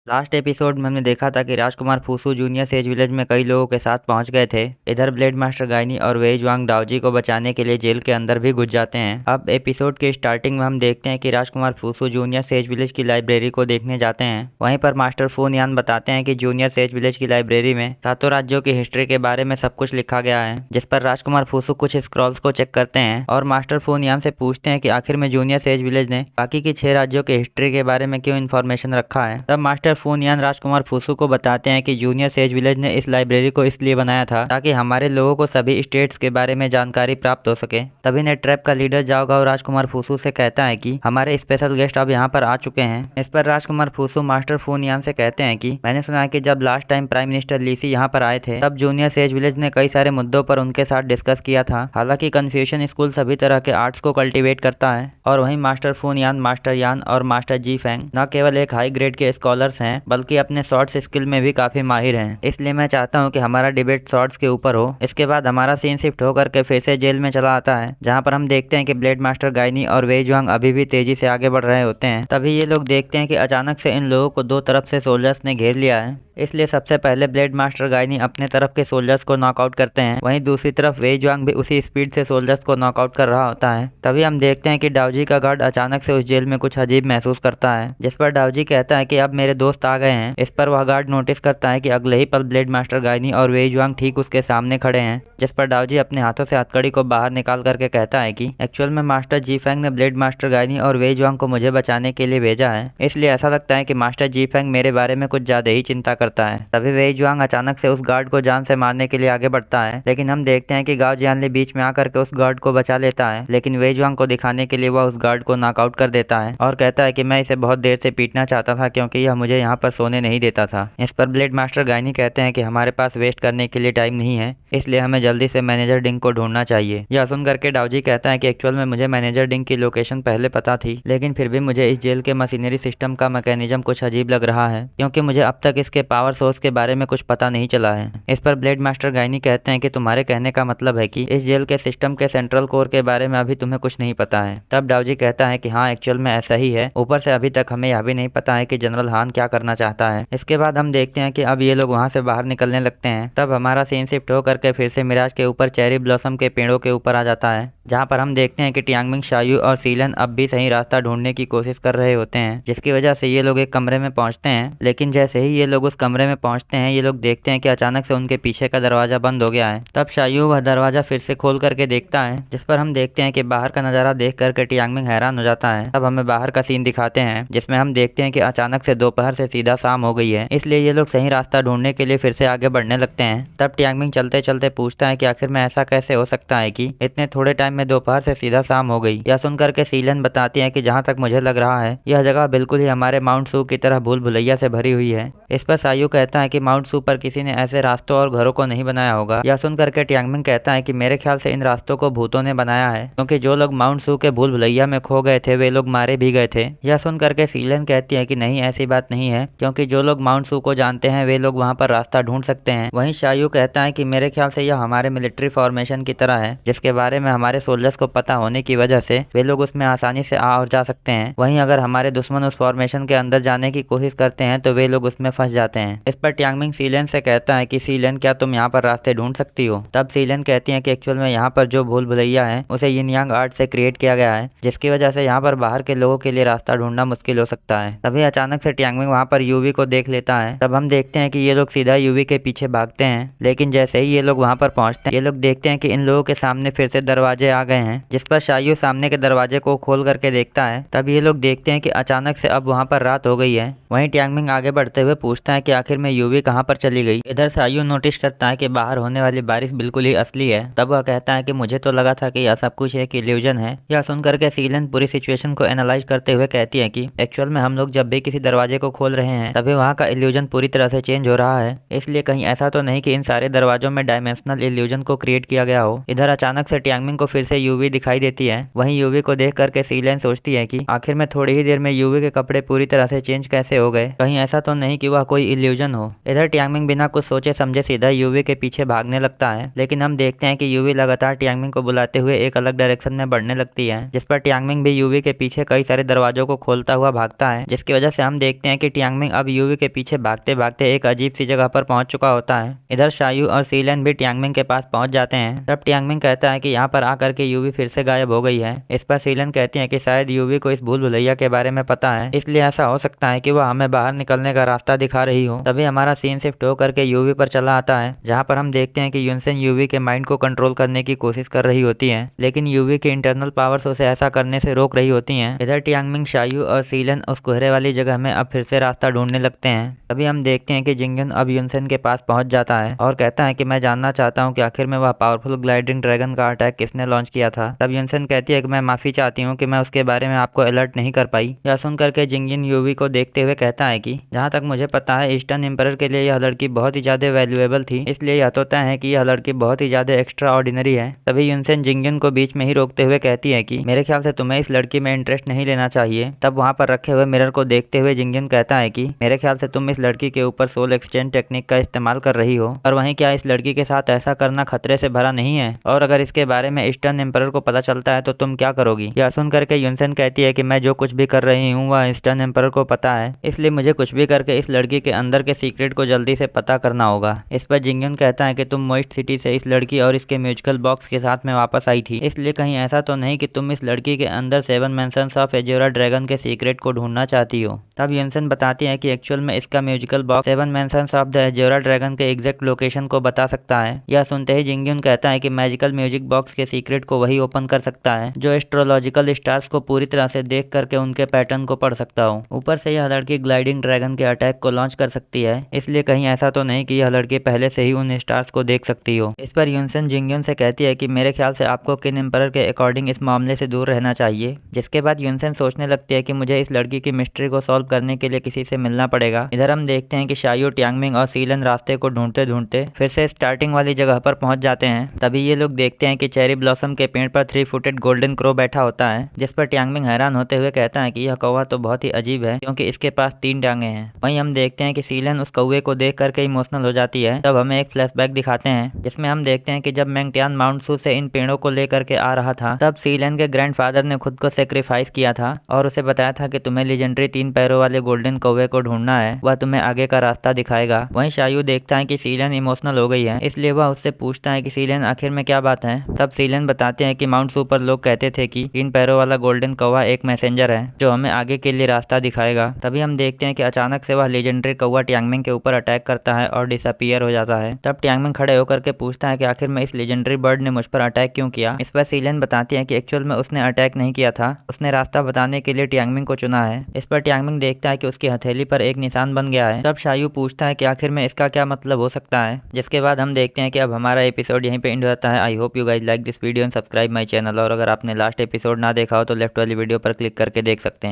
Last episode में हमने देखा था कि राजकुमार फूसू जूनियर सेज विलेज में कई लोगों के साथ पहुंच गए थे। इधर ब्लेड मास्टर गाइनी और वेई जुआंग डाओजी को बचाने के लिए जेल के अंदर भी घुस जाते हैं। अब एपिसोड के स्टार्टिंग में हम देखते हैं कि राजकुमार फूसू जूनियर सेज विलेज की लाइब्रेरी को देखने जाते हैं। वहीं पर मास्टर फून यान बताते हैं कि जूनियर सेज विलेज की लाइब्रेरी में सातों राज्यों की हिस्ट्री के बारे में सब कुछ लिखा गया है, जिस पर राजकुमार फूसू कुछ स्क्रॉल्स को चेक करते हैं और मास्टर फून यान से पूछते हैं कि आखिर में जूनियर सेज विलेज ने बाकी की 6 राज्यों के हिस्ट्री के बारे में क्यों इन्फॉर्मेशन रखा है। तब मास्टर फून यान राजकुमार फूसू को बताते हैं कि जूनियर सेज विलेज ने इस लाइब्रेरी को इसलिए बनाया था ताकि हमारे लोगों को सभी स्टेट्स के बारे में जानकारी प्राप्त हो सके। तभी ने ट्रैप का लीडर जाओ गाओ राजकुमार फूसू से कहता है कि हमारे स्पेशल गेस्ट अब यहाँ पर आ चुके हैं। इस पर राजकुमार फूसू मास्टर फून यान से कहते हैं कि मैंने सुना है कि जब लास्ट टाइम प्राइम मिनिस्टर लीसी यहाँ पर आए थे तब जूनियर सेज विलेज ने कई सारे मुद्दों पर उनके साथ डिस्कस किया था। हालांकि कन्फ्यूशन स्कूल सभी तरह के आर्ट्स को कल्टीवेट करता है और वहीं मास्टर फून यान, मास्टर यान और मास्टर जी फेंग न केवल एक हाई ग्रेड के स्कॉलर्स हैं बल्कि अपने शॉर्ट्स स्किल में भी काफी माहिर हैं। इसलिए मैं चाहता हूं कि हमारा डिबेट शॉर्ट्स के ऊपर हो। इसके बाद हमारा सीन शिफ्ट होकर के फिर से जेल में चला आता है, जहां पर हम देखते हैं कि ब्लेड मास्टर गाइनी और वेई जुआंग अभी भी तेजी से आगे बढ़ रहे होते हैं। तभी ये लोग देखते हैं कि अचानक से इन लोगों को दो तरफ से सोल्जर्स ने घेर लिया है। इसलिए सबसे पहले ब्लेड मास्टर गाइनी अपने तरफ के सोल्जर्स को नॉकआउट करते हैं, वहीं दूसरी तरफ वेई जुआंग भी उसी स्पीड से सोल्जर्स को नॉकआउट कर रहा होता है। तभी हम देखते हैं कि डाओजी का गार्ड अचानक से उस जेल में कुछ अजीब महसूस करता है, जिस पर डाओजी कहता है कि अब मेरे दोस्त आ गए हैं। इस पर वह गार्ड नोटिस करता है कि अगले ही पल ब्लेड मास्टर गाइनी और वेई जुआंग ठीक उसके सामने खड़े हैं, जिस पर डाओजी अपने हाथों से हथकड़ी को बाहर निकाल करके कहता है कि एक्चुअल में मास्टर जी फेंग ने ब्लेड मास्टर गाइनी और वेई जुआंग को मुझे बचाने के लिए भेजा है। इसलिए ऐसा लगता है कि मास्टर जी फेंग मेरे बारे में कुछ ज्यादा ही चिंता करता है। तभी वेई जुआंग अचानक से उस गार्ड को जान से मारने के लिए आगे बढ़ता है, लेकिन हम देखते हैं कि गाओ जियानली बीच में आकर के उस गार्ड को बचा लेता है। लेकिन वेई जुआंग को दिखाने के लिए वह उस गार्ड को नॉकआउट कर देता है और कहता है कि मैं इसे बहुत देर से पीटना चाहता था क्योंकि यह मुझे यहाँ पर सोने नहीं देता था। इस पर ब्लेड मास्टर गाइनी कहते हैं कि हमारे पास वेस्ट करने के लिए टाइम नहीं है, इसलिए हमें जल्दी से मैनेजर डिंग को ढूंढना चाहिए। यह सुन करके डाओजी कहता है कि एक्चुअल में मुझे मैनेजर डिंग की लोकेशन पहले पता थी, लेकिन फिर भी मुझे इस जेल के मशीनरी सिस्टम का मैकेनिज्म कुछ अजीब लग रहा है क्योंकि मुझे अब तक इसके पावर सोर्स के बारे में कुछ पता नहीं चला है। इस पर ब्लेड मास्टर गाइनी कहते हैं कि तुम्हारे कहने का मतलब है कि इस जेल के सिस्टम के सेंट्रल कोर के बारे में अभी तुम्हें कुछ नहीं पता है। तब डाओजी कहता है कि हाँ, एक्चुअल में ऐसा ही है। ऊपर से अभी तक हमें यह भी नहीं पता है कि जनरल हान क्या करना चाहता है। इसके बाद हम देखते हैं कि अब ये लोग वहाँ से बाहर निकलने लगते हैं। तब हमारा सीन शिफ्ट होकर के फिर से मिराज के ऊपर चेरी ब्लॉसम के पेड़ों के ऊपर आ जाता है, जहाँ पर हम देखते हैं कि टियांगमिंग, शायू और सीलन अब भी सही रास्ता ढूंढने की कोशिश कर रहे होते हैं, जिसकी वजह से ये लोग एक कमरे में पहुंचते हैं। लेकिन जैसे ही ये लोग उस कमरे में पहुंचते हैं, ये लोग देखते हैं कि अचानक से उनके पीछे का दरवाजा बंद हो गया है। तब शायू वह दरवाजा फिर से खोल करके देखता है, जिस पर हम देखते हैं कि बाहर का नजारा देख करके टियांगमिंग हैरान हो जाता है। तब हमें बाहर का सीन दिखाते हैं, जिसमें हम देखते हैं कि अचानक से दोपहर से सीधा शाम हो गई है, इसलिए ये लोग सही रास्ता ढूंढने के लिए फिर से आगे बढ़ने लगते हैं। तब टियांगमिंग चलते चलते पूछता है कि आखिर में ऐसा कैसे हो सकता है कि इतने थोड़े टाइम में दोपहर से सीधा शाम हो गई। यह सुनकर के सीलन बताती है कि जहाँ तक मुझे लग रहा है यह जगह बिल्कुल ही हमारे माउंट सू की तरह भूल भुलैया से भरी हुई है। इस पर सायू कहता है कि माउंट सू पर किसी ने ऐसे रास्तों और घरों को नहीं बनाया होगा। यह सुनकर के टियांगमिंग कहता है कि मेरे ख्याल से इन रास्तों को भूतों ने बनाया है, क्योंकि जो लोग माउंट सू के भूल भुलैया में खो गए थे वे लोग मारे भी गए थे। यह सुनकर के सीलन कहती है कि नहीं, ऐसी बात नहीं है, क्योंकि जो लोग माउंट सू को जानते हैं वे लोग वहाँ पर रास्ता ढूंढ सकते हैं। वहीं शायू कहता है कि मेरे ख्याल से यह हमारे मिलिट्री फॉर्मेशन की तरह है, जिसके बारे में हमारे सोल्जर्स को पता होने की वजह से वे लोग उसमें आसानी से आ और जा सकते हैं। वहीं अगर हमारे दुश्मन उस फॉर्मेशन के अंदर जाने की कोशिश करते हैं तो वे लोग उसमें फंस जाते हैं। इस पर टियांगमिंग सीलन से कहता है कि सीलन, क्या तुम यहाँ पर रास्ते ढूंढ सकती हो? तब सीलन कहती है कि एक्चुअल में यहाँ पर जो भूल भुलैया है उसे यिन यांग आर्ट से क्रिएट किया गया है, जिसकी वजह से यहाँ पर बाहर के लोगों के लिए रास्ता ढूंढना मुश्किल हो सकता है। तभी अचानक से टियांगमिंग वहाँ पर यूवी को देख लेता है। तब हम देखते हैं कि ये लोग सीधा यूवी के पीछे भागते हैं, लेकिन जैसे ही ये लोग वहाँ पर पहुँचते हैं ये लोग देखते हैं कि इन लोगों के सामने फिर से दरवाजे आ गए हैं, जिस पर शायू सामने के दरवाजे को खोल करके देखता है। तब ये लोग देखते हैं कि अचानक से अब वहाँ पर रात हो गई है। वहीं टियांगमिंग आगे बढ़ते हुए पूछता है कि आखिर में यूवी कहाँ पर चली गई। इधर शायू नोटिस करता है कि बाहर होने वाली बारिश बिल्कुल ही असली है। तब वह कहता है कि मुझे तो लगा था कि यह सब कुछ एक इल्यूजन है। यह सुनकर के सीलन पूरी सिचुएशन को एनालाइज करते हुए कहती है कि एक्चुअल में हम लोग जब भी किसी दरवाजे को खोल रहे हैं तभी वहाँ का इल्यूजन पूरी तरह से चेंज हो रहा है, इसलिए कहीं ऐसा तो नहीं कि इन सारे दरवाजों में डायमेंशनल इल्यूजन को क्रिएट किया गया हो। इधर अचानक से टियांगमिंग को फिर से यूवी दिखाई देती है। वहीं यूवी को देख करके सीलन सोचती है कि आखिर में थोड़ी ही देर में यूवी के कपड़े पूरी तरह से चेंज कैसे हो गए, कहीं ऐसा तो नहीं कि वह कोई इल्यूजन हो। इधर टियांगमिंग बिना कुछ सोचे समझे सीधा यूवी के पीछे भागने लगता है, लेकिन हम देखते हैं कि यूवी लगातार टियांगमिंग को बुलाते हुए एक अलग डायरेक्शन में बढ़ने लगती है, जिस पर टियांगमिंग भी यूवी के पीछे कई सारे दरवाजों को खोलता हुआ भागता है, जिसकी वजह से हम देखते हैं कि टियांगमिंग अब यूवी के पीछे भागते भागते एक अजीब सी जगह पर पहुंच चुका होता है। इधर शायू और सीलन भी टियांगमिंग के पास पहुंच जाते हैं। तब टियांगमिंग कहता है कि यहाँ पर आकर के यूवी फिर से गायब हो गई है। इस पर सीलन कहती है कि शायद यूवी को इस भूल भुलैया के बारे में पता है, इसलिए ऐसा हो सकता है कि वह हमें बाहर निकलने का रास्ता दिखा रही हो। तभी हमारा सीन शिफ्ट होकर के यूवी पर चला आता है, जहाँ पर हम देखते हैं कि युनसेन यूवी के माइंड को कंट्रोल करने की कोशिश कर रही होती है, लेकिन यूवी की इंटरनल पावर्स उसे ऐसा करने से रोक रही होती हैं। इधर टियांगमिंग, शायू और सीलन उस कोहरे वाली जगह में अब फिर से रास्ता ढूंढने लगते हैं। तभी हम देखते हैं कि जिंगयुन अब युनसेन के पास पहुंच जाता है और कहता है कि मैं जानना चाहता हूं कि आखिर में वह पावरफुल ग्लाइडिंग ड्रैगन का अटैक किसने लॉन्च किया था। तब युनसेन कहती है कि मैं माफी चाहती हूँ कि मैं उसके बारे में आपको अलर्ट नहीं कर पाई। यह सुन करके जिंगयुन यूवी को देखते हुए कहता है कि जहाँ तक मुझे पता है ईस्टर्न एम्परर के लिए यह लड़की बहुत ही ज्यादा वैल्यूएबल थी, इसलिए यह तो तय है कि यह लड़की बहुत ही ज्यादा एक्स्ट्रा ऑर्डिनरी है। तभी युनसेन जिंगयुन को बीच में ही रोकते हुए कहती है कि मेरे ख्याल से तुम्हें इस लड़की में इंटरेस्ट नहीं लेना चाहिए। तब वहाँ पर रखे हुए मिरर को देखते हुए जिंगयुन कहता है कि मेरे ख्याल से तुम इस लड़की के ऊपर सोल एक्सचेंज टेक्निक का इस्तेमाल कर रही हो, और वहीं क्या इस लड़की के साथ ऐसा करना खतरे से भरा नहीं है? और अगर इसके बारे में ईस्टर्न एम्परर को पता चलता है तो तुम क्या करोगी? यह सुन करके युनसेन कहती है कि मैं जो कुछ भी कर रही हूँ वह ईस्टर्न एम्परर को पता है, इसलिए मुझे कुछ भी करके इस लड़की के अंदर के सीक्रेट को जल्दी से पता करना होगा। इस पर जिंगयुन कहता है कि तुम मोइस्ट सिटी से इस लड़की और इसके म्यूजिकल बॉक्स के साथ में वापस आई थी, इसलिए कहीं ऐसा तो नहीं कि तुम इस लड़की के अंदर 7 मेंशंस ऑफ एजोरा ड्रैगन के सीक्रेट को ढूंढना चाहती हो। तब युनसेन बताती है कि एक्चुअल में इसका musical box 7 mentions of the Azora dragon के एग्जैक्ट लोकेशन को बता सकता है। यह सुनते ही जिंगयुन कहता है कि मैजिकल म्यूजिक बॉक्स के सीक्रेट को वही ओपन कर सकता है जो एस्ट्रोलॉजिकल स्टार्स को पूरी तरह से देख करके उनके पैटर्न को पढ़ सकता हो। ऊपर से यह लड़की ग्लाइडिंग ड्रैगन के अटैक को लॉन्च कर सकती है, इसलिए कहीं ऐसा तो नहीं कि यह लड़की पहले से ही उन स्टार्स को देख सकती हो। इस पर युनसेन जिंगयुन से कहती है कि मेरे ख्याल से आपको किन एम्परर के अकॉर्डिंग इस मामले से दूर रहना चाहिए। जिसके बाद युनसेन सोचने लगती है कि मुझे इस लड़की की मिस्ट्री को सॉल्व करने के लिए किसी से मिलना पड़ेगा। इधर हम देखते हैं कि शायू, टियांगमिंग और सीलन रास्ते को ढूंढते ढूंढते फिर से स्टार्टिंग वाली जगह पर पहुंच जाते हैं। तभी ये लोग देखते हैं कि चेरी ब्लॉसम के पेड़ पर 3 फुटेड गोल्डन क्रो बैठा होता है, जिस पर टियांगमिंग हैरान होते हुए कहता है कि यह कौवा तो बहुत ही अजीब है क्योंकि इसके पास 3 टांगे हैं। वहीं हम देखते हैं कि सीलन उस कौवे को देख करके इमोशनल हो जाती है। तब हमें एक फ्लैशबैक दिखाते हैं जिसमें हम देखते हैं कि जब मैंगटियान माउंट सू से इन पेड़ों को लेकर के आ रहा था, तब सीलन के ग्रैंडफादर ने खुद को सेक्रीफाइस किया था और उसे बताया था कि तुम्हें लेजेंडरी 3 पैरों वाले गोल्डन कौवे को ढूंढना है, वह तुम्हें आगे का रास्ता दिखाएगा। वहीं शायू देखता है कि सीलन इमोशनल हो गई है, इसलिए वह उससे पूछता है कि सीलन आखिर में क्या बात है। तब सीलन बताते हैं कि माउंट सू पर लोग कहते थे कि 3 पैरों वाला गोल्डन कौवा एक मैसेंजर है जो हमें आगे के लिए रास्ता दिखाएगा। तभी हम देखते हैं कि अचानक से वह लेजेंडरी कौवा टियांगमिंग के ऊपर अटैक करता है और डिसअपीयर हो जाता है। तब टियांगमिंग खड़े होकर के पूछता है कि आखिर में इस लेजेंडरी बर्ड ने मुझ पर अटैक क्यों किया। इस पर सीलन बताती है कि एक्चुअल में उसने अटैक नहीं किया था, उसने रास्ता बताने के लिए टियांगमिंग को चुना है। इस पर टियांगमिंग देखता है कि उसकी हथेली पर एक निशान बन गया है। तब शायू पूछता है कि आखिर में इसका क्या मतलब हो सकता है, जिसके बाद हम देखते हैं कि अब हमारा एपिसोड यहीं पे एंड होता है। I hope you guys like this video and subscribe my channel. और अगर आपने लास्ट एपिसोड ना देखा हो तो लेफ्ट वाली वीडियो पर क्लिक करके देख सकते हैं।